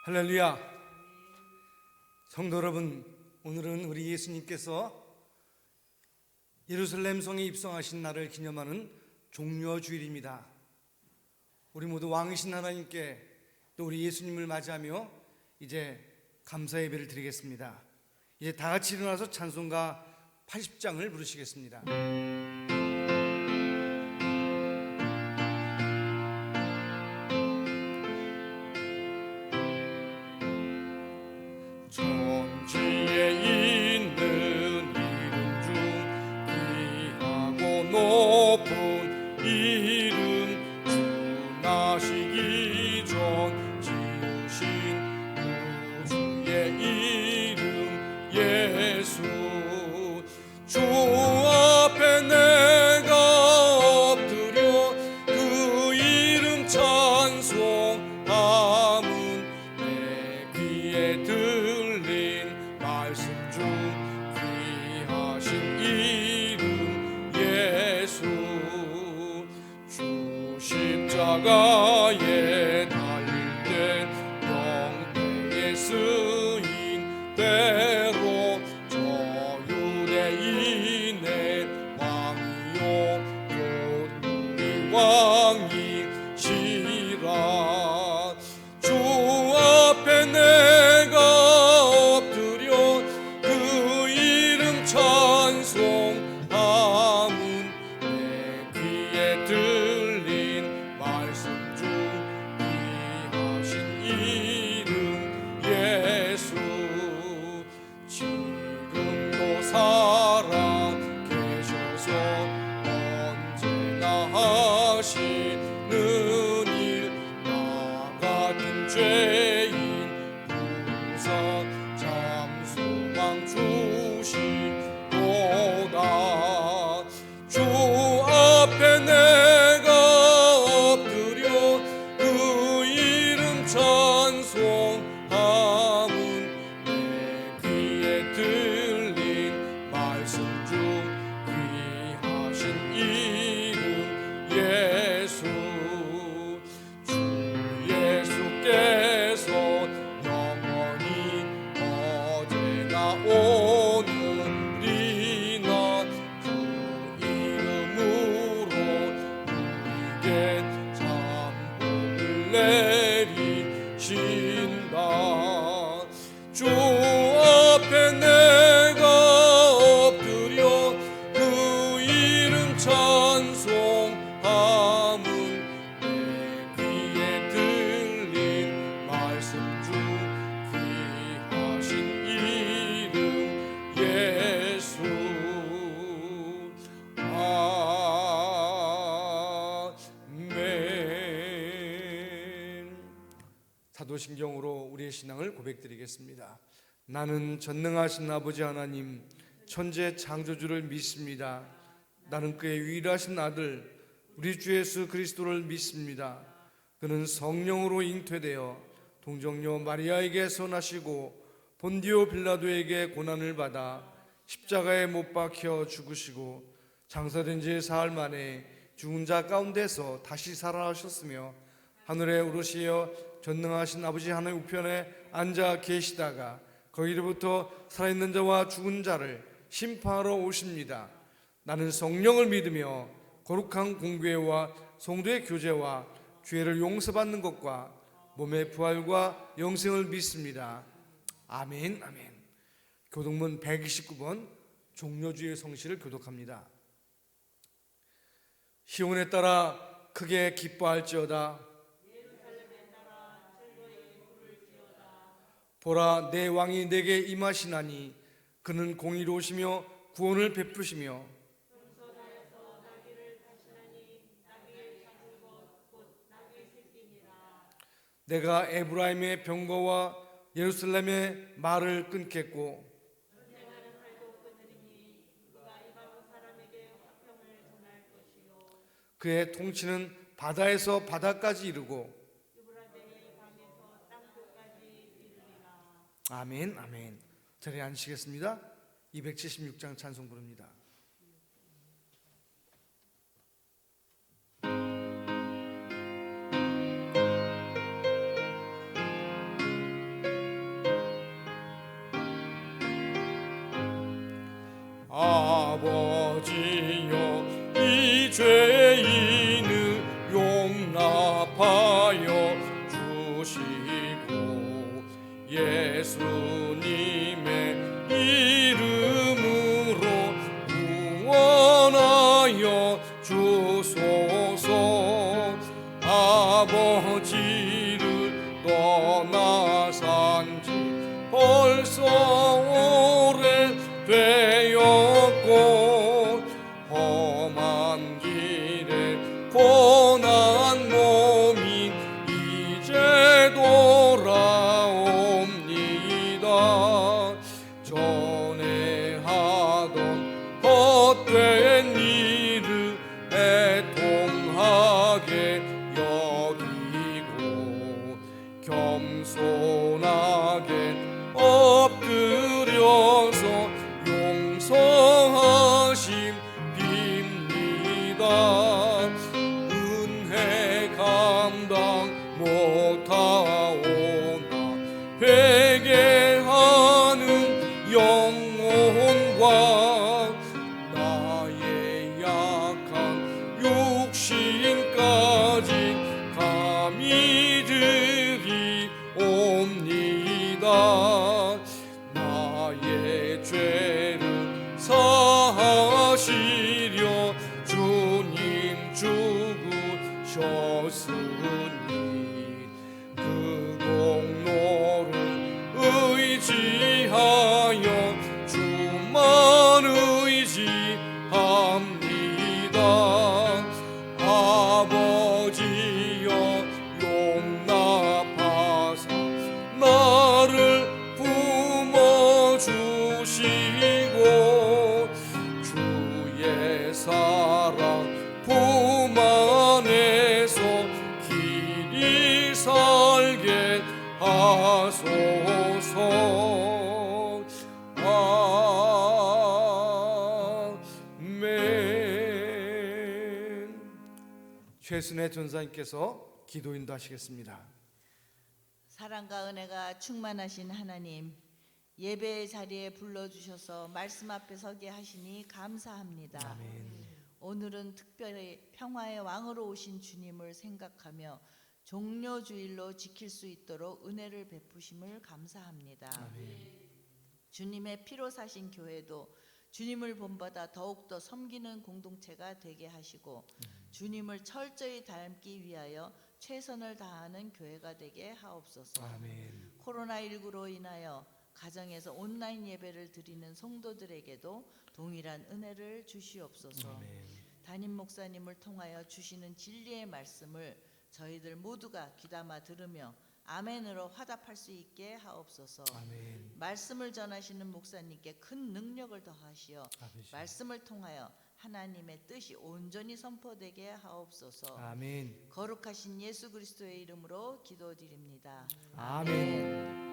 할렐루야. 성도 여러분, 오늘은 우리 예수님께서 예루살렘 성에 입성하신 날을 기념하는 종려주일입니다. 우리 모두 왕이신 하나님께 또 우리 예수님을 맞이하며 이제 감사 예배를 드리겠습니다. 이제 다 같이 일어나서 찬송가 80장을 부르시겠습니다. 천지에 있는 이름 중 귀하고 높은 이름, 주 나시기 전 지으신 구주의 이름 예수. 주 앞에 내가 엎드려 그 이름 찬송함은 내 귀에 들린 말씀 중 귀하신 이름 예수. 주 십자가에 달릴 때 명대에 쓰인 대로 저 유대인의 왕이요 곧 우리 왕이시라. 주 앞에 내가 엎드려 그 이름 찬송함은 내 귀에 들린 말씀 중 귀하신 이름 예수. 지금도 살아 계셔서 언제나 하시는 일, 나 같은 죄인 부사 참 소망 주시도다. 주 앞에 내가 엎드려 그 이름 찬송함은 내 귀에 들린 말씀 중 귀하신 이름 예수. 주 예수께서 영원히 어제나 오늘이나 그 이름으로 우리에게 참 복을 내리신다. 주 앞에 내가 엎드려 그 이름 찬송함은 내 귀에 들린 말씀 중 귀하신 이름 예수. 아멘. 사도신경으로 우리의 신앙을 고백드리겠습니다. 나는 전능하신 아버지 하나님 천재 창조주를 믿습니다. 나는 그의 유일하신 아들 우리 주 예수 그리스도를 믿습니다. 그는 성령으로 잉태되어 동정녀 마리아에게서 나시고 본디오 빌라도에게 고난을 받아 십자가에 못 박혀 죽으시고 장사된 지 사흘 만에 죽은 자 가운데서 다시 살아나셨으며 하늘에 오르시어 전능하신 아버지 하나님 우편에 앉아 계시다가 거기로부터 살아있는 자와 죽은 자를 심판하러 오십니다. 나는 성령을 믿으며 거룩한 공교회와 성도의 교제와 죄를 용서받는 것과 몸의 부활과 영생을 믿습니다. 아멘. 아멘. 교독문 129번 종려주의 성시를 교독합니다. 시온에 따라 크게 기뻐할지어다. 보라, 내 왕이 내게 임하시나니 그는 공의로우시며 구원을 베푸시며 내가 에브라임의 병거와 예루살렘의 말을 끊겠고 그의 통치는 바다에서 바다까지 이르고 아멘. 아멘. 자리에 앉으시겠습니다. 276장 찬송 부릅니다. 아버지여 이 죄인을 용납하여 주시고 예수님의 이름으로 구원하여 주소서. 아버지를 떠나 산지 벌써 오래되었고 험한 길에 고난 몸이 이제 돌아옵니다. 전에 하던 헛된 일을 애통하게 여기고 겸손하게 엎드려서 용서하심 빕니다. 은혜 감당 못하오나 회개하는 영혼과 나의 약한 육신까지 감히 드리옵니다. 나의 죄를 사하시려 주님 죽으셨으니 그 공로를 의지하여 주만 의지합니다. 아버지여 용납하사 나를 품어주시고 주의 사랑 품 안에서 길이 살게 하소서. 아멘. 최순애 전사님께서 기도 인도하시겠습니다. 사랑과 은혜가 충만하신 하나님, 예배의 자리에 불러주셔서 말씀 앞에 서게 하시니 감사합니다. 오늘은 특별히 평화의 왕으로 오신 주님을 생각하며 종료주일로 지킬 수 있도록 은혜를 베푸심을 감사합니다. 주님의 피로 사신 교회도 주님을 본받아 더욱더 섬기는 공동체가 되게 하시고 주님을 철저히 닮기 위하여 최선을 다하는 교회가 되게 하옵소서. 아멘. 코로나19로 인하여 가정에서 온라인 예배를 드리는 성도들에게도 동일한 은혜를 주시옵소서. 담임 목사님을 통하여 주시는 진리의 말씀을 저희들 모두가 귀담아 들으며 아멘으로 화답할 수 있게 하옵소서. 아멘. 말씀을 전하시는 목사님께 큰 능력을 더하시어 아버지. 말씀을 통하여 하나님의 뜻이 온전히 선포되게 하옵소서. 아멘. 거룩하신 예수 그리스도의 이름으로 기도드립니다. 아멘.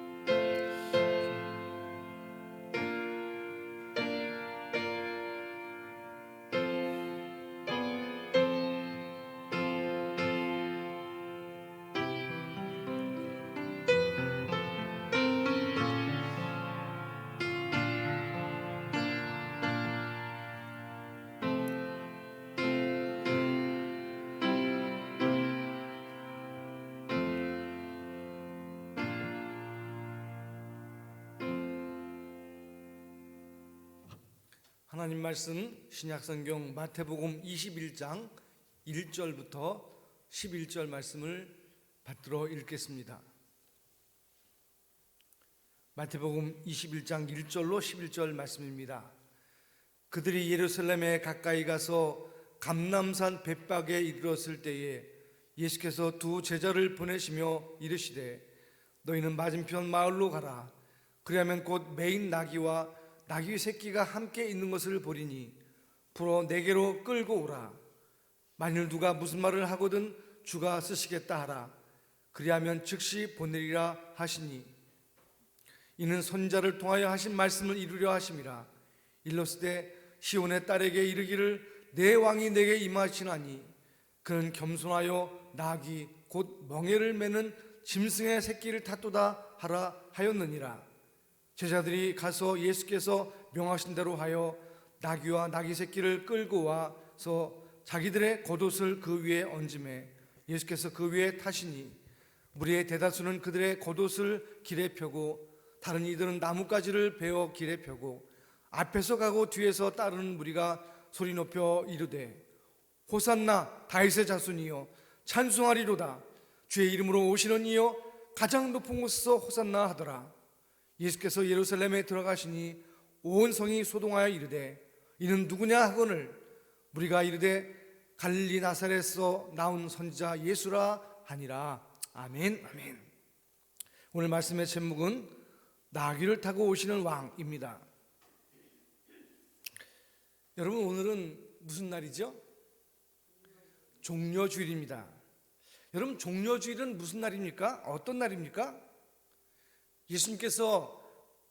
하나님 말씀 신약성경 마태복음 21장 1절부터 11절 말씀을 받들어 읽겠습니다. 마태복음 21장 1절로 11절 말씀입니다. 그들이 예루살렘에 가까이 가서 감람산 벳박에 이르렀을 때에 예수께서 두 제자를 보내시며 이르시되 너희는 맞은편 마을로 가라. 그리하면 곧 매인 나귀와 나귀 새끼가 함께 있는 것을 보리니 풀어 내게로 끌고 오라. 만일 누가 무슨 말을 하거든 주가 쓰시겠다 하라. 그리하면 즉시 보내리라 하시니 이는 선지자를 통하여 하신 말씀을 이루려 하심이라. 일렀으되 시온의 딸에게 이르기를 내 왕이 내게 임하시나니 그는 겸손하여 나귀 곧 멍에를 매는 짐승의 새끼를 탔도다 하라 하였느니라. 제자들이 가서 예수께서 명하신 대로 하여 나귀와 나귀 새끼를 끌고 와서 자기들의 겉옷을 그 위에 얹음에 예수께서 그 위에 타시니 무리의 대다수는 그들의 겉옷을 길에 펴고 다른 이들은 나뭇가지를 베어 길에 펴고 앞에서 가고 뒤에서 따르는 무리가 소리 높여 이르되 호산나 다윗의 자손이여 찬송하리로다 주의 이름으로 오시는 이여 가장 높은 곳에서 호산나 하더라. 예수께서 예루살렘에 들어가시니 온 성이 소동하여 이르되 이는 누구냐 하거늘 무리가 이르되 갈릴리 나사렛에서 나온 선지자 예수라 하니라. 아멘. 아멘. 오늘 말씀의 제목은 나귀를 타고 오시는 왕입니다. 여러분, 오늘은 무슨 날이죠? 종려주일입니다. 여러분, 종려주일은 무슨 날입니까? 어떤 날입니까? 예수님께서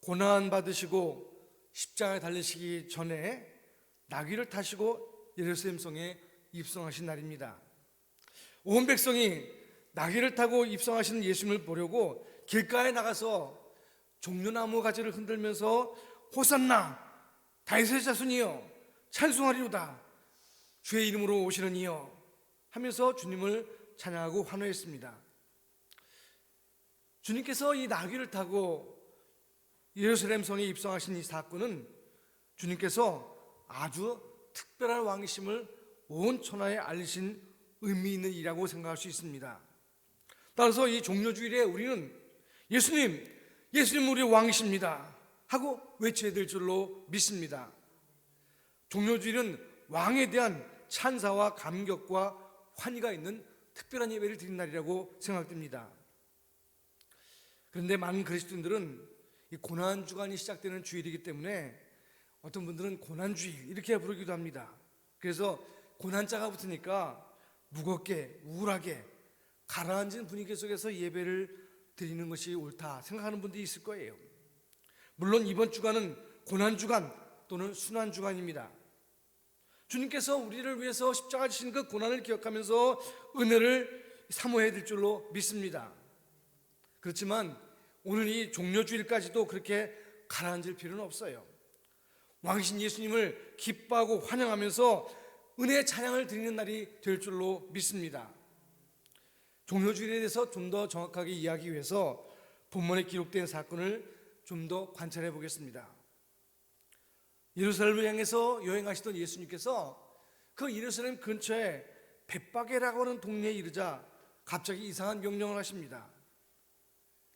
고난 받으시고 십자가에 달리시기 전에 나귀를 타시고 예루살렘 성에 입성하신 날입니다. 온 백성이 나귀를 타고 입성하시는 예수님을 보려고 길가에 나가서 종려나무 가지를 흔들면서 호산나 다윗의 자손이여 찬송하리로다 주의 이름으로 오시는 이여 하면서 주님을 찬양하고 환호했습니다. 주님께서 이 나귀를 타고 예루살렘 성에 입성하신 이 사건은 주님께서 아주 특별한 왕이심을 온 천하에 알리신 의미 있는 일이라고 생각할 수 있습니다. 따라서 이 종려주일에 우리는 예수님 우리 왕이십니다 하고 외쳐야 될 줄로 믿습니다. 종려주일은 왕에 대한 찬사와 감격과 환희가 있는 특별한 예배를 드린 날이라고 생각됩니다. 그런데 많은 그리스도인들은 이 고난주간이 시작되는 주일이기 때문에 어떤 분들은 고난주일 이렇게 부르기도 합니다. 그래서 고난자가 붙으니까 무겁게 우울하게 가라앉은 분위기 속에서 예배를 드리는 것이 옳다 생각하는 분들이 있을 거예요. 물론 이번 주간은 고난주간 또는 순환주간입니다. 주님께서 우리를 위해서 십자가 지신 그 고난을 기억하면서 은혜를 사모해야 될 줄로 믿습니다. 그렇지만 오늘 이 종려주일까지도 그렇게 가라앉을 필요는 없어요. 왕이신 예수님을 기뻐하고 환영하면서 은혜의 찬양을 드리는 날이 될 줄로 믿습니다. 종려주일에 대해서 좀 더 정확하게 이해하기 위해서 본문에 기록된 사건을 좀 더 관찰해 보겠습니다. 예루살렘을 향해서 여행하시던 예수님께서 그 예루살렘 근처에 벳바게라고 하는 동네에 이르자 갑자기 이상한 명령을 하십니다.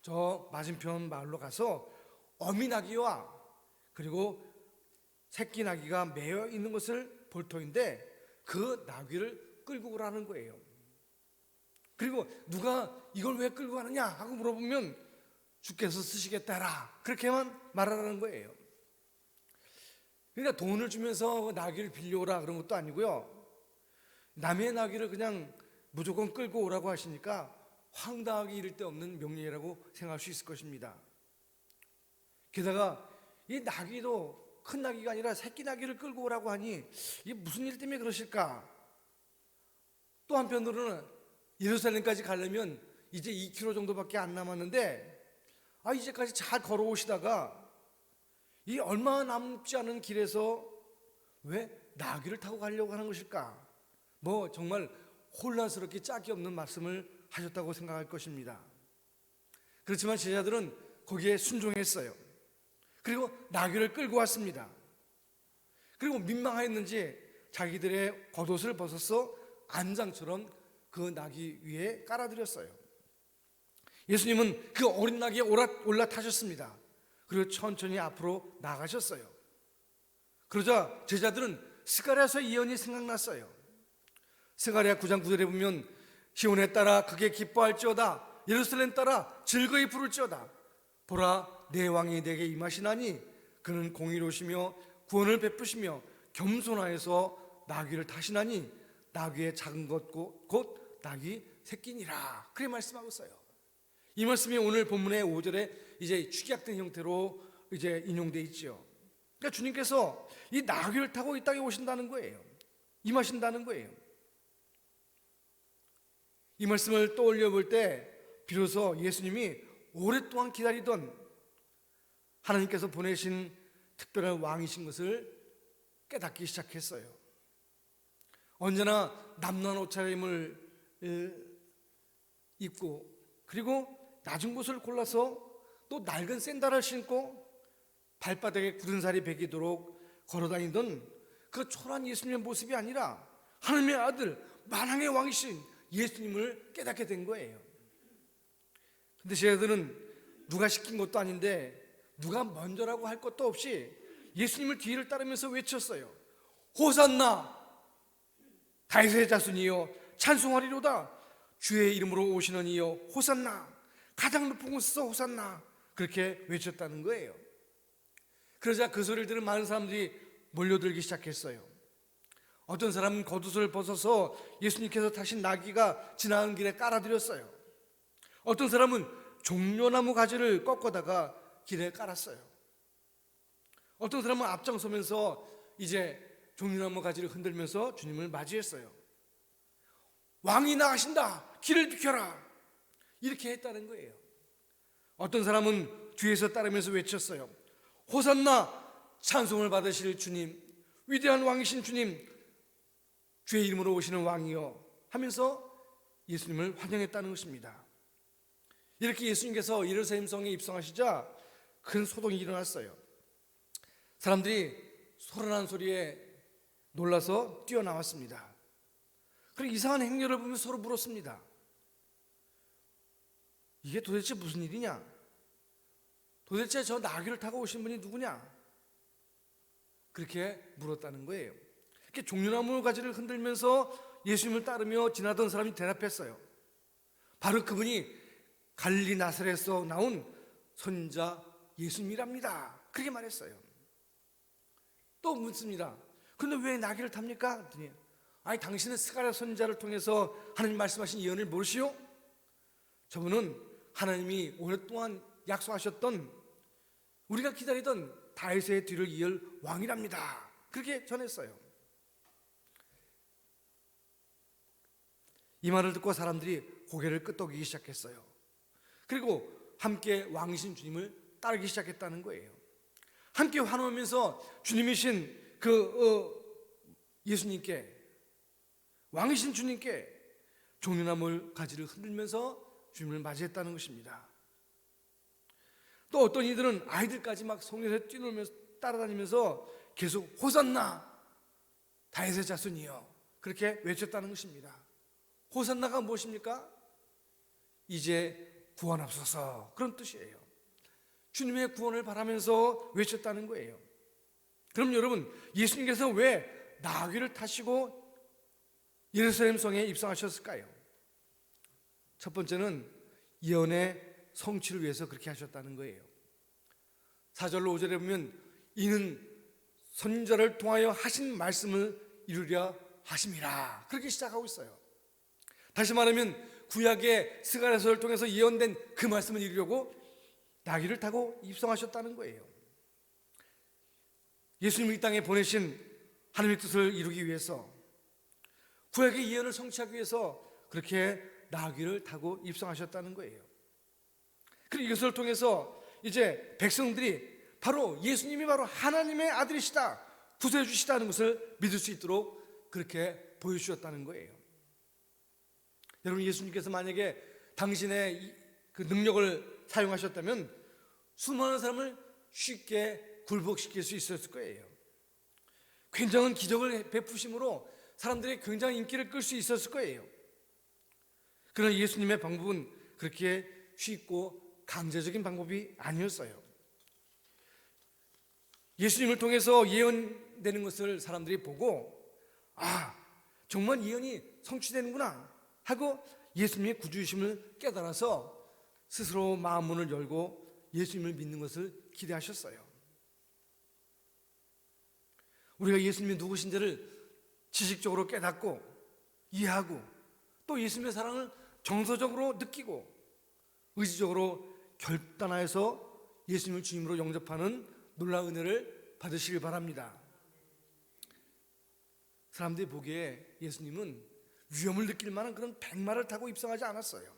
저 맞은편 마을로 가서 어미 나귀와 그리고 새끼 나귀가 매여 있는 것을 볼 터인데 그 나귀를 끌고 오라는 거예요. 그리고 누가 이걸 왜 끌고 가느냐 하고 물어보면 주께서 쓰시겠다라 그렇게만 말하라는 거예요. 그러니까 돈을 주면서 나귀를 빌려오라 그런 것도 아니고요. 남의 나귀를 그냥 무조건 끌고 오라고 하시니까 황당하기 이를 데 없는 명령이라고 생각할 수 있을 것입니다. 게다가 이 나귀도 큰 나귀가 아니라 새끼 나귀를 끌고 오라고 하니 이게 무슨 일 때문에 그러실까? 또 한편으로는 예루살렘까지 가려면 이제 2km 정도밖에 안 남았는데 이제까지 잘 걸어오시다가 이 얼마 남지 않은 길에서 왜 나귀를 타고 가려고 하는 것일까? 뭐 정말 혼란스럽게 짝이 없는 말씀을 하셨다고 생각할 것입니다. 그렇지만 제자들은 거기에 순종했어요. 그리고 나귀를 끌고 왔습니다. 그리고 민망하였는지 자기들의 겉옷을 벗어서 안장처럼 그 나귀 위에 깔아드렸어요. 예수님은 그 어린 나귀에 올라타셨습니다. 그리고 천천히 앞으로 나가셨어요. 그러자 제자들은 스가랴서의 예언이 생각났어요. 스가랴 9장 9절에 보면 시온에 따라 크게 기뻐할지어다 예루살렘 따라 즐거이 부를지어다 보라 내 왕이 내게 임하시나니 그는 공의로우시며 구원을 베푸시며 겸손하여서 나귀를 타시나니 나귀의 작은 것 곧 나귀 새끼니라 그렇게 말씀하고 있어요. 이 말씀이 오늘 본문의 5절에 이제 축약된 형태로 이제 인용되어 있죠. 그러니까 주님께서 이 나귀를 타고 이 땅에 오신다는 거예요. 임하신다는 거예요. 이 말씀을 떠올려 볼 때 비로소 예수님이 오랫동안 기다리던 하나님께서 보내신 특별한 왕이신 것을 깨닫기 시작했어요. 언제나 남는 옷차림을 입고, 그리고 낮은 곳을 골라서 또 낡은 샌들을 신고 발바닥에 굳은 살이 배기도록 걸어다니던 그 초라한 예수님의 모습이 아니라 하나님의 아들, 만왕의 왕이신 예수님을 깨닫게 된 거예요. 근데 제 아들은 누가 시킨 것도 아닌데, 누가 먼저라고 할 것도 없이 예수님을 뒤를 따르면서 외쳤어요. 호산나, 다윗의 자손이여 찬송하리로다. 주의 이름으로 오시는 이여 호산나, 가장 높은 곳에서 호산나, 그렇게 외쳤다는 거예요. 그러자 그 소리를 들은 많은 사람들이 몰려들기 시작했어요. 어떤 사람은 겉옷을 벗어서 예수님께서 타신 나귀가 지나가는 길에 깔아드렸어요. 어떤 사람은 종려나무 가지를 꺾어다가 길에 깔았어요. 어떤 사람은 앞장서면서 이제 종려나무 가지를 흔들면서 주님을 맞이했어요. 왕이 나가신다, 길을 비켜라, 이렇게 했다는 거예요. 어떤 사람은 뒤에서 따르면서 외쳤어요. 호산나, 찬송을 받으실 주님, 위대한 왕이신 주님, 주의 이름으로 오시는 왕이여 하면서 예수님을 환영했다는 것입니다. 이렇게 예수님께서 예루살렘 성에 입성하시자 큰 소동이 일어났어요. 사람들이 소란한 소리에 놀라서 뛰어나왔습니다. 그리고 이상한 행렬을 보며 서로 물었습니다. 이게 도대체 무슨 일이냐? 도대체 저 나귀를 타고 오신 분이 누구냐? 그렇게 물었다는 거예요. 이렇게 종려나무 가지를 흔들면서 예수님을 따르며 지나던 사람이 대답했어요. 바로 그분이 갈릴리 나사렛에서 나온 선지자 예수님이랍니다. 그렇게 말했어요. 또 묻습니다. 그런데 왜 나귀를 탑니까? 그랬더니 아니 당신은 스가랴 선지자를 통해서 하나님 말씀하신 예언을 모르시오? 저분은 하나님이 오랫동안 약속하셨던, 우리가 기다리던 다윗의 뒤를 이을 왕이랍니다. 그렇게 전했어요. 이 말을 듣고 사람들이 고개를 끄덕이기 시작했어요. 그리고 함께 왕이신 주님을 따르기 시작했다는 거예요. 함께 환호하면서 주님이신 예수님께, 왕이신 주님께 종려나무 가지를 흔들면서 주님을 맞이했다는 것입니다. 또 어떤 이들은 아이들까지 막 성에서 뛰놀면서 따라다니면서 계속 호산나, 다윗의 자손이여 그렇게 외쳤다는 것입니다. 호산나가 무엇입니까? 이제 구원하소서, 그런 뜻이에요. 주님의 구원을 바라면서 외쳤다는 거예요. 그럼 여러분, 예수님께서 왜 나귀를 타시고 예루살렘 성에 입성하셨을까요? 첫 번째는 예언의 성취를 위해서 그렇게 하셨다는 거예요. 4절로 5절에 보면 이는 선지자를 통하여 하신 말씀을 이루려 하심이라, 그렇게 시작하고 있어요. 다시 말하면 구약의 스가랴서를 통해서 예언된 그 말씀을 이루려고 나귀를 타고 입성하셨다는 거예요. 예수님을 이 땅에 보내신 하나님의 뜻을 이루기 위해서, 구약의 예언을 성취하기 위해서 그렇게 나귀를 타고 입성하셨다는 거예요. 그리고 이것을 통해서 이제 백성들이 바로 예수님이 바로 하나님의 아들이시다, 구세해 주시다는 것을 믿을 수 있도록 그렇게 보여주셨다는 거예요. 여러분, 예수님께서 만약에 당신의 그 능력을 사용하셨다면 수많은 사람을 쉽게 굴복시킬 수 있었을 거예요. 굉장한 기적을 베푸심으로 사람들의 굉장한 인기를 끌 수 있었을 거예요. 그러나 예수님의 방법은 그렇게 쉽고 강제적인 방법이 아니었어요. 예수님을 통해서 예언되는 것을 사람들이 보고 정말 예언이 성취되는구나 하고 예수님의 구주이심을 깨달아서 스스로 마음 문을 열고 예수님을 믿는 것을 기대하셨어요. 우리가 예수님이 누구신지를 지식적으로 깨닫고 이해하고 또 예수님의 사랑을 정서적으로 느끼고 의지적으로 결단하여서 예수님을 주님으로 영접하는 놀라운 은혜를 받으시길 바랍니다. 사람들이 보기에 예수님은 위험을 느낄 만한 그런 백마를 타고 입성하지 않았어요.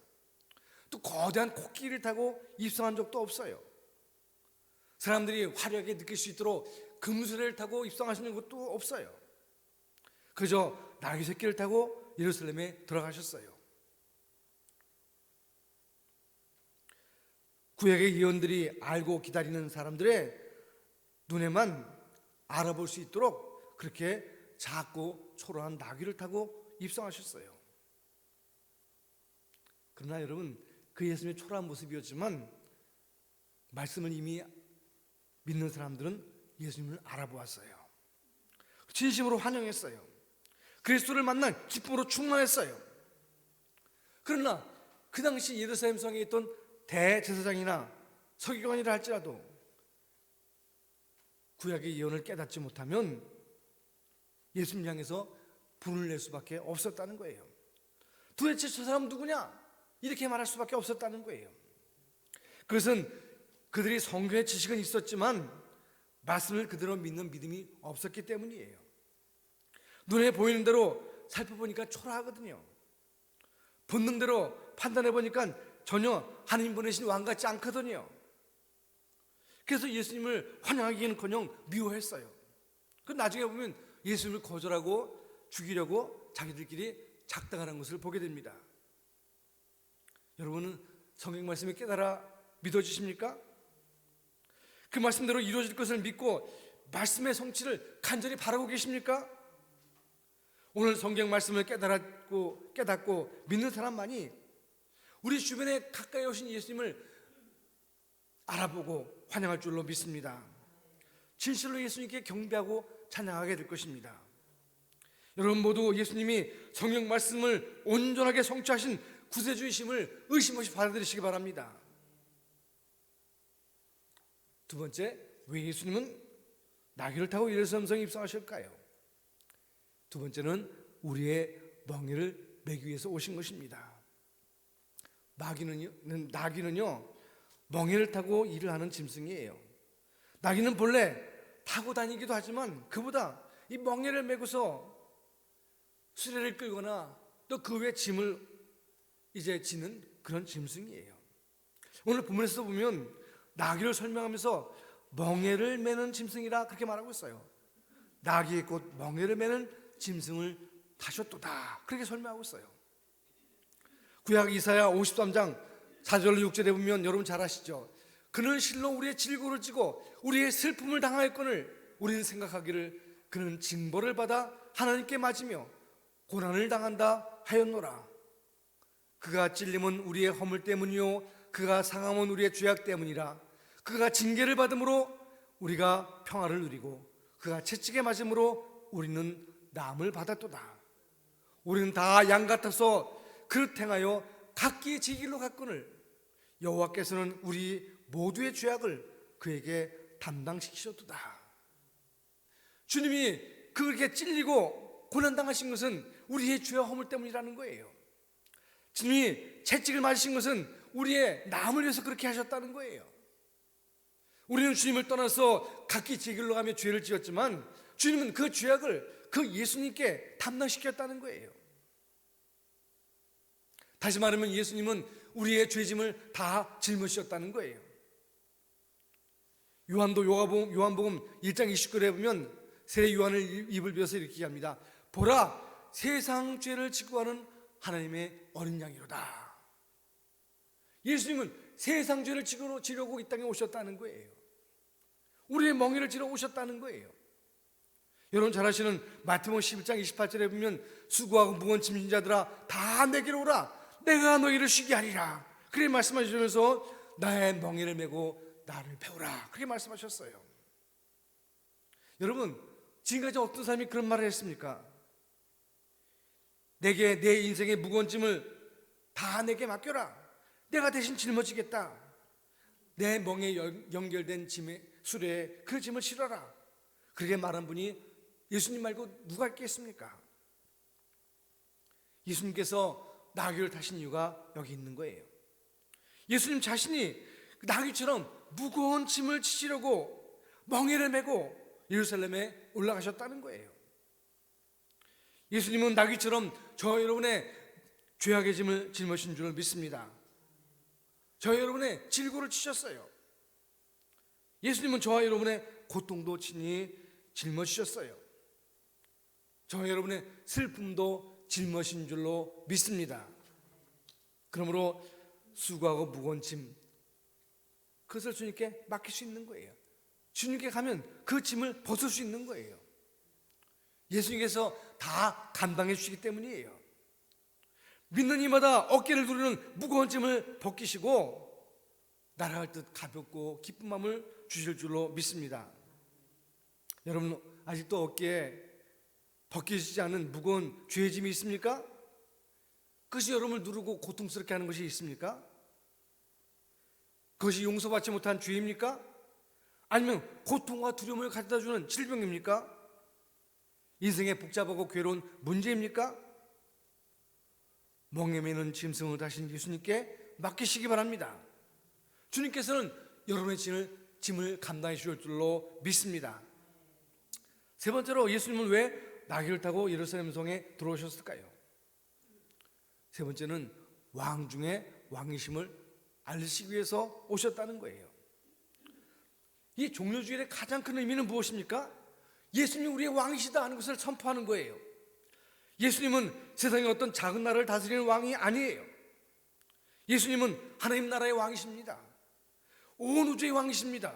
또 거대한 코끼리를 타고 입성한 적도 없어요. 사람들이 화려하게 느낄 수 있도록 금수레를 타고 입성하시는 것도 없어요. 그저 나귀 새끼를 타고 예루살렘에 들어가셨어요. 구약의 예언들이 알고 기다리는 사람들의 눈에만 알아볼 수 있도록 그렇게 작고 초라한 나귀를 타고 입성하셨어요. 그러나 여러분, 그 예수님의 초라한 모습이었지만 말씀을 이미 믿는 사람들은 예수님을 알아보았어요. 진심으로 환영했어요. 그리스도를 만난 기쁨으로 충만했어요. 그러나 그 당시 예루살렘 성에 있던 대제사장이나 서기관이라 할지라도 구약의 예언을 깨닫지 못하면 예수님 향해서 분을 낼 수밖에 없었다는 거예요. 도대체 저 사람 누구냐? 이렇게 말할 수밖에 없었다는 거예요. 그것은 그들이 성경의 지식은 있었지만 말씀을 그대로 믿는 믿음이 없었기 때문이에요. 눈에 보이는 대로 살펴보니까 초라하거든요. 본능대로 판단해 보니까 전혀 하나님 보내신 왕 같지 않거든요. 그래서 예수님을 환영하기는커녕 미워했어요. 그 나중에 보면 예수님을 거절하고 죽이려고 자기들끼리 작당하는 것을 보게 됩니다. 여러분은 성경 말씀을 깨달아 믿어지십니까? 그 말씀대로 이루어질 것을 믿고 말씀의 성취를 간절히 바라고 계십니까? 오늘 성경 말씀을 깨닫고 믿는 사람만이 우리 주변에 가까이 오신 예수님을 알아보고 환영할 줄로 믿습니다. 진실로 예수님께 경배하고 찬양하게 될 것입니다. 여러분 모두 예수님이 성경 말씀을 온전하게 성취하신 구세주이심을 의심 없이 받아들이시기 바랍니다. 두 번째, 왜 예수님은 나귀를 타고 예루살렘 성에 입성하실까요? 두 번째는 우리의 멍에를 매기 위해서 오신 것입니다. 나귀는요 멍에를 타고 일을 하는 짐승이에요. 나귀는 본래 타고 다니기도 하지만 그보다 이 멍에를 메고서 수레를 끌거나 또 그 외 짐을 이제 지는 그런 짐승이에요. 오늘 본문에서 보면 나귀를 설명하면서 멍에를 매는 짐승이라 그렇게 말하고 있어요. 나귀의 곧 멍에를 매는 짐승을 타셨도다 그렇게 설명하고 있어요. 구약 이사야 53장 4절로 6절에 보면 여러분 잘 아시죠? 그는 실로 우리의 질고를 지고 우리의 슬픔을 당하였거늘 우리는 생각하기를 그는 징벌을 받아 하나님께 맞으며 고난을 당한다 하였노라. 그가 찔림은 우리의 허물 때문이요 그가 상함은 우리의 죄악 때문이라. 그가 징계를 받음으로 우리가 평화를 누리고 그가 채찍에 맞음으로 우리는 남을 받았도다. 우리는 다 양 같아서 그릇 행하여 각기 제 길로 갔거늘 여호와께서는 우리 모두의 죄악을 그에게 담당시키셨도다. 주님이 그렇게 찔리고 고난당하신 것은 우리의 죄와 허물 때문이라는 거예요. 주님이 채찍을 맞으신 것은 우리의 남을 위해서 그렇게 하셨다는 거예요. 우리는 주님을 떠나서 각기 제 길로 가며 죄를 지었지만 주님은 그 죄악을 그 예수님께 담당시켰다는 거예요. 다시 말하면 예수님은 우리의 죄짐을 다 짊으셨다는 거예요. 요한복음 1장 29절에 보면 새 요한을 입을 비어서 이렇게 합니다. 보라, 세상 죄를 지고 가는 하나님의 어린 양이로다. 예수님은 세상 죄를 지려고 이 땅에 오셨다는 거예요. 우리의 멍에를 지러 오셨다는 거예요. 여러분 잘 아시는 마태복음 11장 28절에 보면 수고하고 무거운 짐진 자들아 다 내게로 오라. 내가 너희를 쉬게 하리라. 그렇게 말씀하시면서 나의 멍에를 메고 나를 배우라. 그렇게 말씀하셨어요. 여러분 지금까지 어떤 사람이 그런 말을 했습니까? 내게 내 인생의 무거운 짐을 다 내게 맡겨라. 내가 대신 짊어지겠다. 내 멍에 연결된 짐의 수레에 그 짐을 실어라. 그렇게 말한 분이 예수님 말고 누가 있겠습니까? 예수님께서 나귀를 타신 이유가 여기 있는 거예요. 예수님 자신이 나귀처럼 무거운 짐을 지시려고 멍에를 메고 예루살렘에 올라가셨다는 거예요. 예수님은 나귀처럼 저 여러분의 죄악의 짐을 짊으신 줄 믿습니다. 저 여러분의 질고를 치셨어요. 예수님은 저와 여러분의 고통도 친히 짊어지셨어요. 저와 여러분의 슬픔도 짊어진 줄로 믿습니다. 그러므로 수고하고 무거운 짐, 그것을 주님께 맡길 수 있는 거예요. 주님께 가면 그 짐을 벗을 수 있는 거예요. 예수님께서 다 감당해 주시기 때문이에요. 믿는 이마다 어깨를 두르는 무거운 짐을 벗기시고 날아갈 듯 가볍고 기쁜 마음을 주실 줄로 믿습니다. 여러분, 아직도 어깨에 벗기지 않은 무거운 죄의 짐이 있습니까? 그것이 여러분을 누르고 고통스럽게 하는 것이 있습니까? 그것이 용서받지 못한 죄입니까? 아니면 고통과 두려움을 가져다 주는 질병입니까? 인생의 복잡하고 괴로운 문제입니까? 멍에 매는 짐승을 다신 예수님께 맡기시기 바랍니다. 주님께서는 여러분의 짐을 감당해 주실 줄로 믿습니다. 세 번째로, 예수님은 왜 나귀를 타고 예루살렘 성에 들어오셨을까요? 세 번째는 왕 중에 왕이심을 알리시기 위해서 오셨다는 거예요. 이 종려주일의 가장 큰 의미는 무엇입니까? 예수님이 우리의 왕이시다 하는 것을 선포하는 거예요. 예수님은 세상의 어떤 작은 나라를 다스리는 왕이 아니에요. 예수님은 하나님 나라의 왕이십니다. 온 우주의 왕이십니다.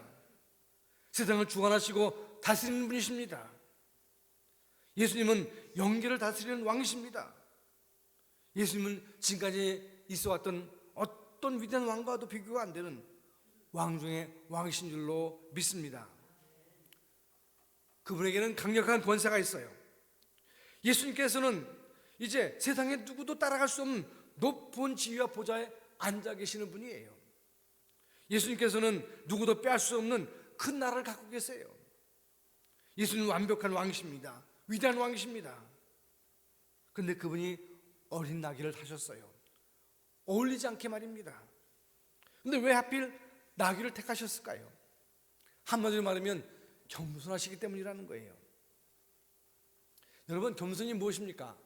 세상을 주관하시고 다스리는 분이십니다. 예수님은 영계를 다스리는 왕이십니다. 예수님은 지금까지 있어왔던 어떤 위대한 왕과도 비교가 안 되는 왕 중에 왕이신 줄로 믿습니다. 그분에게는 강력한 권세가 있어요. 예수님께서는 이제 세상에 누구도 따라갈 수 없는 높은 지위와 보좌에 앉아 계시는 분이에요. 예수님께서는 누구도 빼앗을 수 없는 큰 나라를 갖고 계세요. 예수님은 완벽한 왕이십니다. 위대한 왕이십니다. 그런데 그분이 어린 나귀를 타셨어요. 어울리지 않게 말입니다. 그런데 왜 하필 나귀를 택하셨을까요? 한마디로 말하면 겸손하시기 때문이라는 거예요. 여러분, 겸손이 무엇입니까?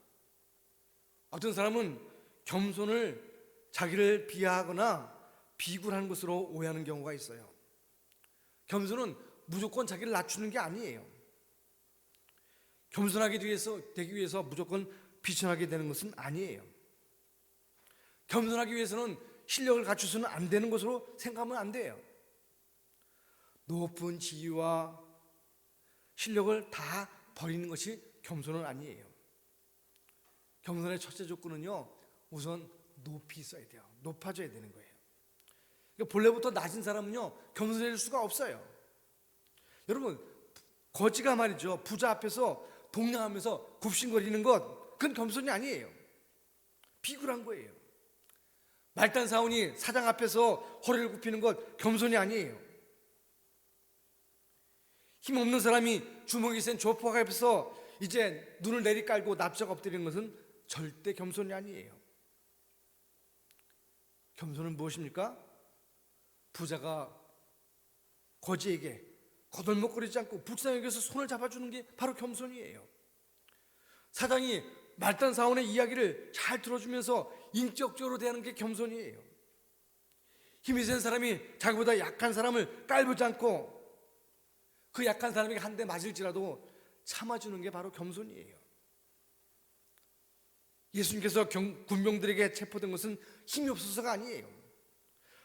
어떤 사람은 겸손을 자기를 비하하거나 비굴한 것으로 오해하는 경우가 있어요. 겸손은 무조건 자기를 낮추는 게 아니에요. 겸손하게 되기 위해서 무조건 비천하게 되는 것은 아니에요. 겸손하기 위해서는 실력을 갖추서는 안 되는 것으로 생각하면 안 돼요. 높은 지위와 실력을 다 버리는 것이 겸손은 아니에요. 겸손의 첫째 조건은요, 우선 높이 있어야 돼요. 높아져야 되는 거예요. 그러니까 본래부터 낮은 사람은요, 겸손해질 수가 없어요. 여러분, 거지가 말이죠, 부자 앞에서 동냥하면서 굽신거리는 것, 그건 겸손이 아니에요. 비굴한 거예요. 말단 사원이 사장 앞에서 허리를 굽히는 것, 겸손이 아니에요. 힘없는 사람이 주먹이 센 조폭 앞에서 이제 눈을 내리깔고 납작 엎드리는 것은 절대 겸손이 아니에요. 겸손은 무엇입니까? 부자가 거지에게 거들먹거리지 않고 불쌍하게서 손을 잡아주는 게 바로 겸손이에요. 사장이 말단 사원의 이야기를 잘 들어주면서 인격적으로 대하는 게 겸손이에요. 힘이 센 사람이 자기보다 약한 사람을 깔보지 않고 그 약한 사람에게 한 대 맞을지라도 참아주는 게 바로 겸손이에요. 예수님께서 군병들에게 체포된 것은 힘이 없어서가 아니에요.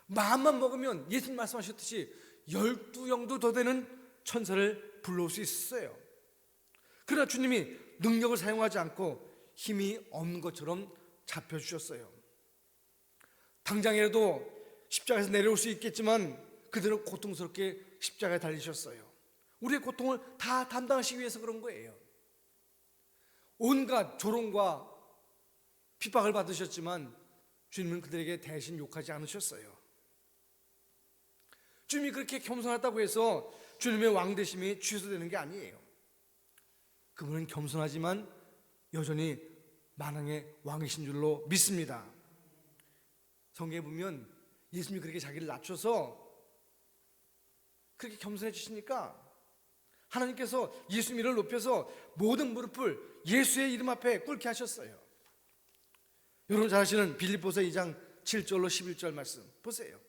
마음만 먹으면 예수님 말씀하셨듯이 12영도 더 되는 천사를 불러올 수 있었어요. 그러나 주님이 능력을 사용하지 않고 힘이 없는 것처럼 잡혀주셨어요. 당장이라도 십자가에서 내려올 수 있겠지만 그대로 고통스럽게 십자가에 달리셨어요. 우리의 고통을 다 담당하시기 위해서 그런 거예요. 온갖 조롱과 핍박을 받으셨지만 주님은 그들에게 대신 욕하지 않으셨어요. 주님이 그렇게 겸손하다고 해서 주님의 왕되심이 취소되는 게 아니에요. 그분은 겸손하지만 여전히 만왕의 왕이신 줄로 믿습니다. 성경에 보면 예수님이 그렇게 자기를 낮춰서 그렇게 겸손해지시니까 하나님께서 예수님을 높여서 모든 무릎을 예수의 이름 앞에 꿇게 하셨어요. 여러분 잘 아시는 빌립보서 2장 7절로 11절 말씀 보세요.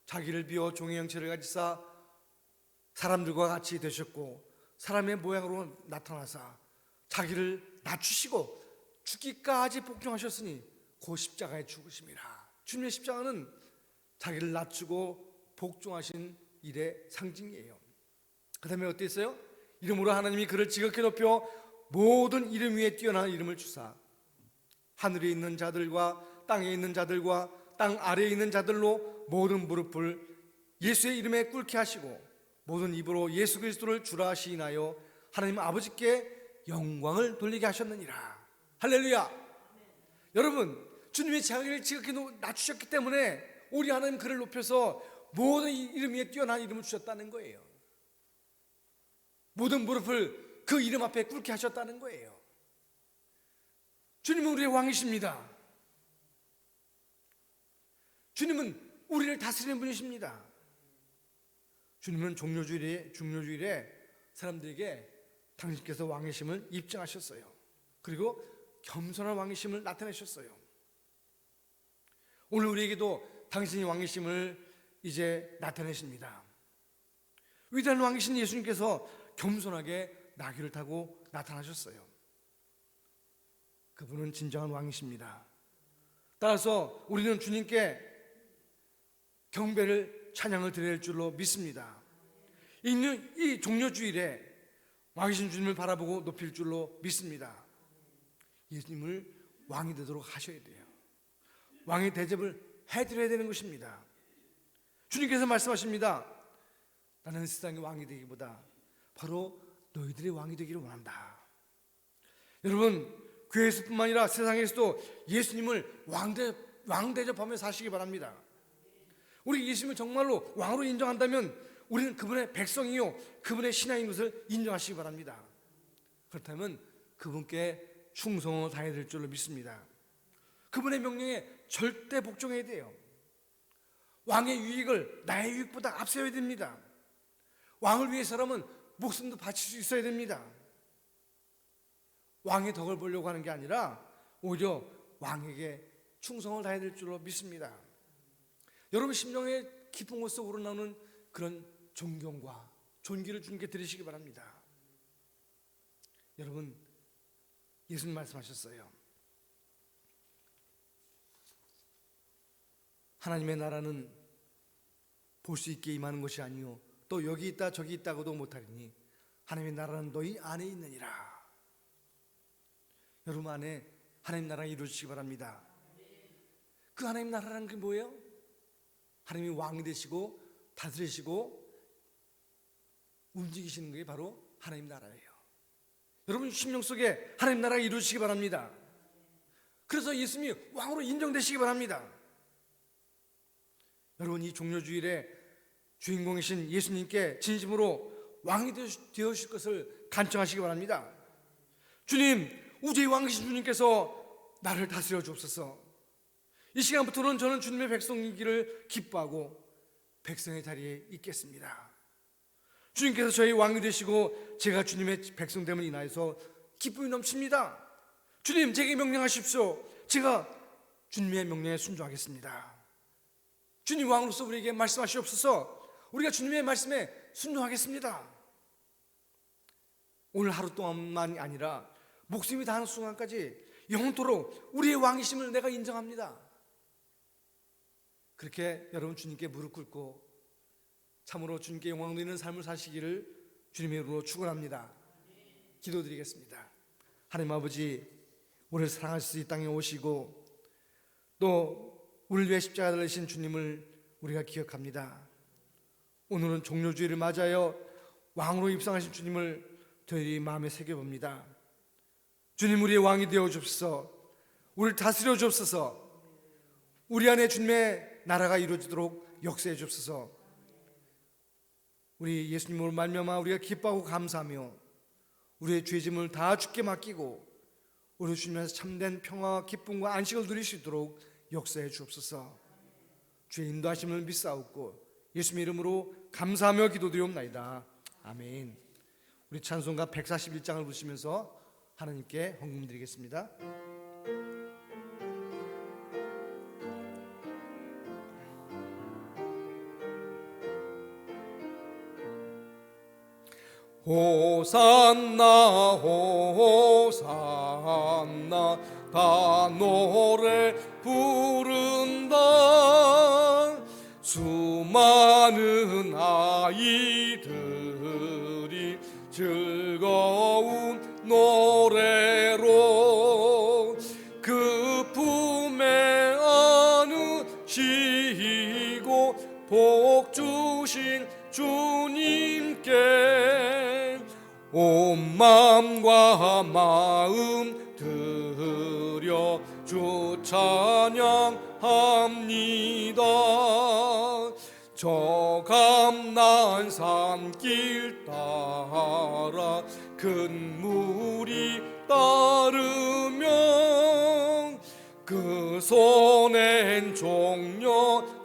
자기를 비워 종의 형체를 가지사 사람들과 같이 되셨고 사람의 모양으로 나타나사 자기를 낮추시고 죽기까지 복종하셨으니 그 십자가에 죽으심이라. 주님의 십자가는 자기를 낮추고 복종하신 일의 상징이에요. 그 다음에 어땠어요? 이름으로 하나님이 그를 지극히 높여 모든 이름 위에 뛰어난 이름을 주사 하늘에 있는 자들과 땅에 있는 자들과 땅 아래에 있는 자들로 모든 무릎을 예수의 이름에 꿇게 하시고 모든 입으로 예수 그리스도를 주라 시인하여 하나님 아버지께 영광을 돌리게 하셨느니라. 할렐루야. 여러분, 주님의 자기를 지극히 낮추셨기 때문에 우리 하나님 그를 높여서 모든 이름 위에 뛰어난 이름을 주셨다는 거예요. 모든 무릎을 그 이름 앞에 꿇게 하셨다는 거예요. 주님은 우리의 왕이십니다. 주님은 우리를 다스리는 분이십니다. 주님은 중요주일에 사람들에게 당신께서 왕이심을 입증하셨어요. 그리고 겸손한 왕이심을 나타내셨어요. 오늘 우리에게도 당신이 왕이심을 이제 나타내십니다. 위대한 왕이신 예수님께서 겸손하게 나귀를 타고 나타나셨어요. 그분은 진정한 왕이십니다. 따라서 우리는 주님께 경배를 찬양을 드려야 할 줄로 믿습니다. 이 종려주일에 왕이신 주님을 바라보고 높일 줄로 믿습니다. 예수님을 왕이 되도록 하셔야 돼요. 왕의 대접을 해드려야 되는 것입니다. 주님께서 말씀하십니다. 나는 세상의 왕이 되기보다 바로 너희들의 왕이 되기를 원한다. 여러분, 교회에서뿐만 아니라 세상에서도 예수님을 왕 대접하며 사시기 바랍니다. 우리 예수님을 정말로 왕으로 인정한다면 우리는 그분의 백성이요 그분의 신하인 것을 인정하시기 바랍니다. 그렇다면 그분께 충성을 다해야 될 줄로 믿습니다. 그분의 명령에 절대 복종해야 돼요. 왕의 유익을 나의 유익보다 앞세워야 됩니다. 왕을 위해서라면 목숨도 바칠 수 있어야 됩니다. 왕의 덕을 보려고 하는 게 아니라 오히려 왕에게 충성을 다해야 될 줄로 믿습니다. 여러분 심령의 깊은 곳에서 우러나오는 그런 존경과 존귀를 주님께 드리시기 바랍니다. 여러분, 예수님 말씀하셨어요. 하나님의 나라는 볼 수 있게 임하는 것이 아니요 또 여기 있다 저기 있다고도 못하리니 하나님의 나라는 너희 안에 있느니라. 여러분 안에 하나님 나라가 이루어지시기 바랍니다. 그 하나님 나라라는 게 뭐예요? 하나님이 왕이 되시고 다스리시고 움직이시는 게 바로 하나님 나라예요. 여러분 심령 속에 하나님 나라가 이루어지시기 바랍니다. 그래서 예수님이 왕으로 인정되시기 바랍니다. 여러분 이 종려주일에 주인공이신 예수님께 진심으로 왕이 되어주실 것을 간청하시기 바랍니다. 주님, 우주의 왕이신 주님께서 나를 다스려 주옵소서. 이 시간부터는 저는 주님의 백성이기를 기뻐하고 백성의 자리에 있겠습니다. 주님께서 저희 왕이 되시고 제가 주님의 백성됨을 인하여서 기쁨이 넘칩니다. 주님, 제게 명령하십시오. 제가 주님의 명령에 순종하겠습니다. 주님 왕으로서 우리에게 말씀하시옵소서. 우리가 주님의 말씀에 순종하겠습니다. 오늘 하루 동안만이 아니라 목숨이 다하는 순간까지 영원토록 우리의 왕이심을 내가 인정합니다. 그렇게 여러분 주님께 무릎 꿇고 참으로 주님께 영광 돌리는 삶을 사시기를 주님의 이름으로 축원합니다. 기도드리겠습니다. 하나님 아버지, 우리를 사랑하셔서 이 땅에 오시고 또 우리를 위해 십자가 달리신 주님을 우리가 기억합니다. 오늘은 종려주의를 맞아요 왕으로 입성하신 주님을 저희 마음에 새겨봅니다. 주님, 우리의 왕이 되어 주옵소서. 우리를 다스려 주옵소서. 우리 안에 주님의 나라가 이루어지도록 역사해 주옵소서. 우리 예수님으로 말미암아 우리가 기뻐하고 감사하며 우리의 죄짐을 다 주께 맡기고 우리 주님께서 참된 평화와 기쁨과 안식을 누릴 수 있도록 역사해 주옵소서. 주의 인도하심을 믿사옵고 예수님의 이름으로 감사하며 기도드리옵나이다. 아멘. 우리 찬송가 141장을 부르시면서 하나님께 헌금드리겠습니다. 호산나 호산나 다 노래 부른다. 수많은 아이들이 즐거운 노래로 그 품에 안으시고 복 주신 주님께 온 마음과 마음 들여 주 찬양합니다. 저 감난산 길 따라 큰 물이 따르며 그 손엔 종려가지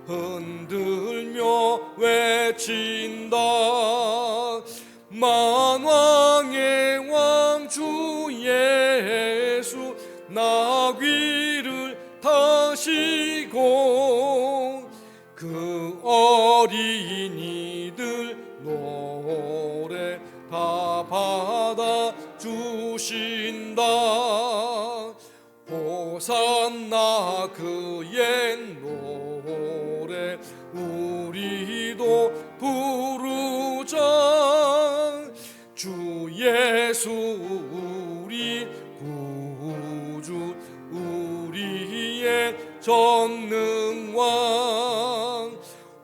흔들며 외친다. 만왕의 왕 주 예수 나귀를 타시고 그 어린이들 노래 다 받아 주신다. 호산나 그의 노래 우리도 부르자. 주 예수 우리 구주 우리의 전능왕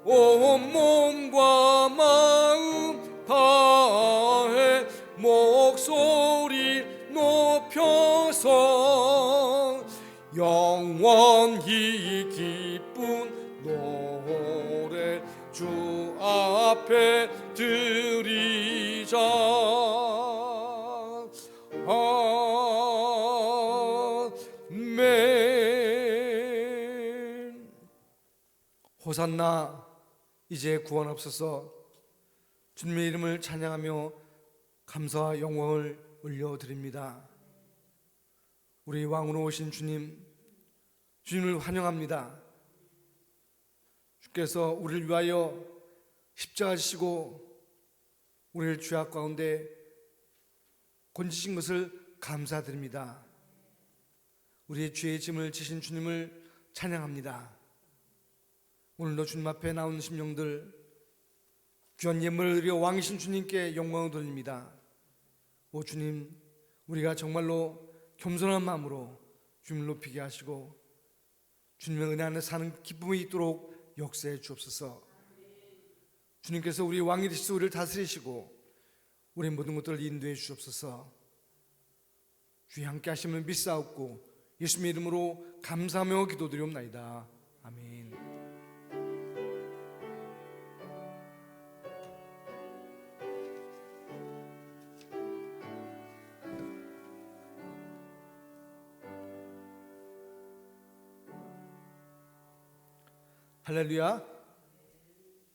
온 몸과 마음 다해 목소리 높여서 영원히 기쁜 노래 주 앞에 드리자. 아멘. 호산나 이제 구원하옵소서. 주님의 이름을 찬양하며 감사와 영광을 올려드립니다. 우리 왕으로 오신 주님을 환영합니다. 주께서 우리를 위하여 십자가 지시고 우리를 죄악 가운데 건지신 것을 감사드립니다. 우리의 죄의 짐을 지신 주님을 찬양합니다. 오늘도 주님 앞에 나온 심령들 귀한 예물을 드려 왕이신 주님께 영광을 돌립니다. 오 주님, 우리가 정말로 겸손한 마음으로 주님을 높이게 하시고 주님의 은혜 안에 사는 기쁨이 있도록 역사해 주옵소서. 주님께서 우리 왕이 되시고 우리를 다스리시고 우리 모든 것들을 인도해 주옵소서. 주의 함께 하심을 믿사옵고 예수님의 이름으로 감사하며 기도드리옵나이다. 아멘. 할렐루야.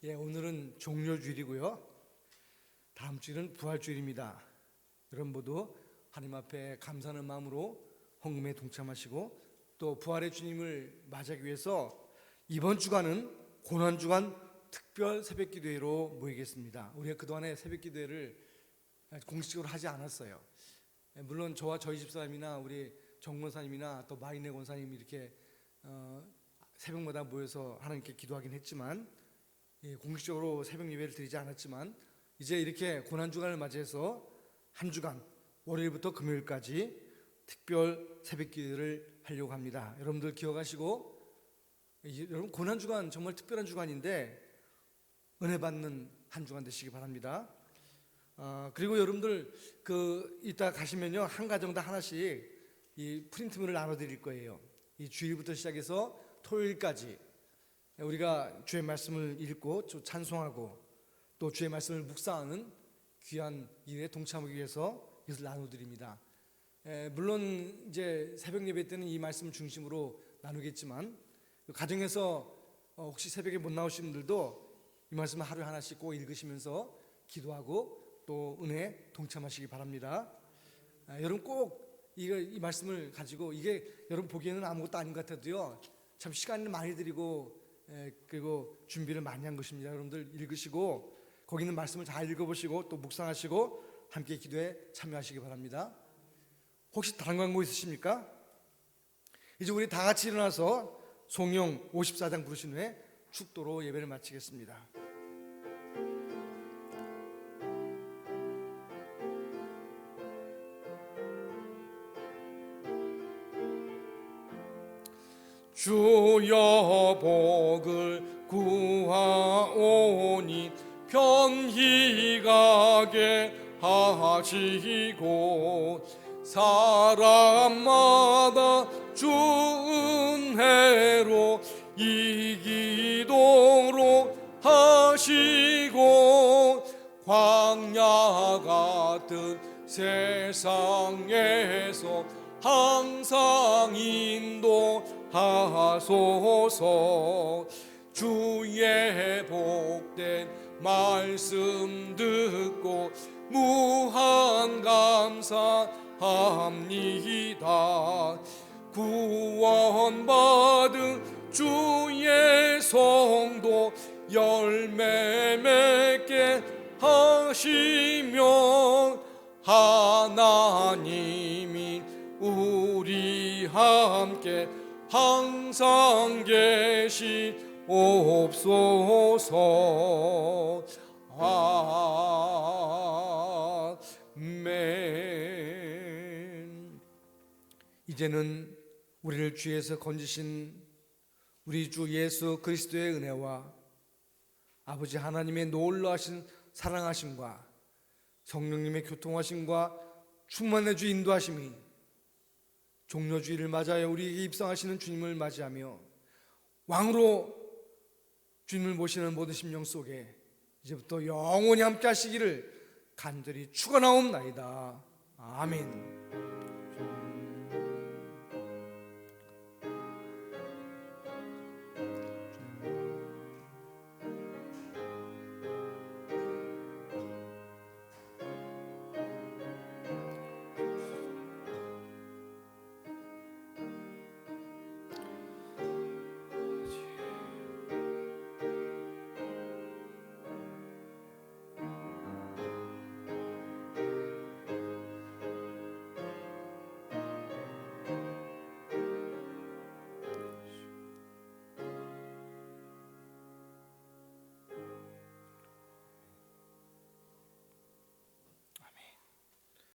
예, 오늘은 종료주일이고요. 다음 주일은 부활주일입니다. 여러분 모두 하나님 앞에 감사하는 마음으로 헌금에 동참하시고 또 부활의 주님을 맞이하기 위해서 이번 주간은 고난주간 특별 새벽기도회로 모이겠습니다. 우리가 그동안에 새벽기도회를 공식적으로 하지 않았어요. 물론 저와 저희 집사님이나 우리 정 권사님이나 또 마이네 권사님 이렇게 새벽마다 모여서 하나님께 기도하긴 했지만 공식적으로 새벽 예배를 드리지 않았지만 이제 이렇게 고난주간을 맞이해서 한 주간 월요일부터 금요일까지 특별 새벽기도를 하려고 합니다. 여러분들 기억하시고 여러분 고난주간 정말 특별한 주간인데 은혜 받는 한 주간 되시기 바랍니다. 그리고 여러분들 이따 가시면요 한 가정당 하나씩 이 프린트물을 나눠드릴 거예요. 이 주일부터 시작해서 토요일까지 우리가 주의 말씀을 읽고 찬송하고 또 주의 말씀을 묵상하는 귀한 일에 동참하기 위해서 이것을 나눠드립니다. 물론 이제 새벽 예배 때는 이 말씀을 중심으로 나누겠지만 가정에서 혹시 새벽에 못 나오신 분들도 이 말씀을 하루에 하나씩 꼭 읽으시면서 기도하고 또 은혜에 동참하시기 바랍니다. 여러분 꼭 이 말씀을 가지고 이게 여러분 보기에는 아무것도 아닌 것 같아도요 참 시간을 많이 들이고 그리고 준비를 많이 한 것입니다. 여러분들 읽으시고 거기 있는 말씀을 잘 읽어보시고 또 묵상하시고 함께 기도에 참여하시기 바랍니다. 혹시 다른 광고 있으십니까? 이제 우리 다 같이 일어나서 송영 54장 부르신 후에 축도로 예배를 마치겠습니다. 주여 복을 구하오니 편히 가게 하시고 사람마다 주 은혜로 이기도록 하시고 광야 같은 세상에서 항상 인도하소서. 주의 복된 말씀 듣고 무한 감사합니다. 구원받은 주의 성도 열매 맺게 하시며 하나님이 우리 함께 항상 계시옵소서. 아멘. 이제는 우리를 죄에서 건지신 우리 주 예수 그리스도의 은혜와 아버지 하나님의 놀라우신 사랑하심과 성령님의 교통하심과 충만의 주 인도하심이 종려주의를 맞아야 우리에게 입성하시는 주님을 맞이하며 왕으로 주님을 모시는 모든 심령 속에 이제부터 영원히 함께 하시기를 간절히 축원하옵나이다. 아멘.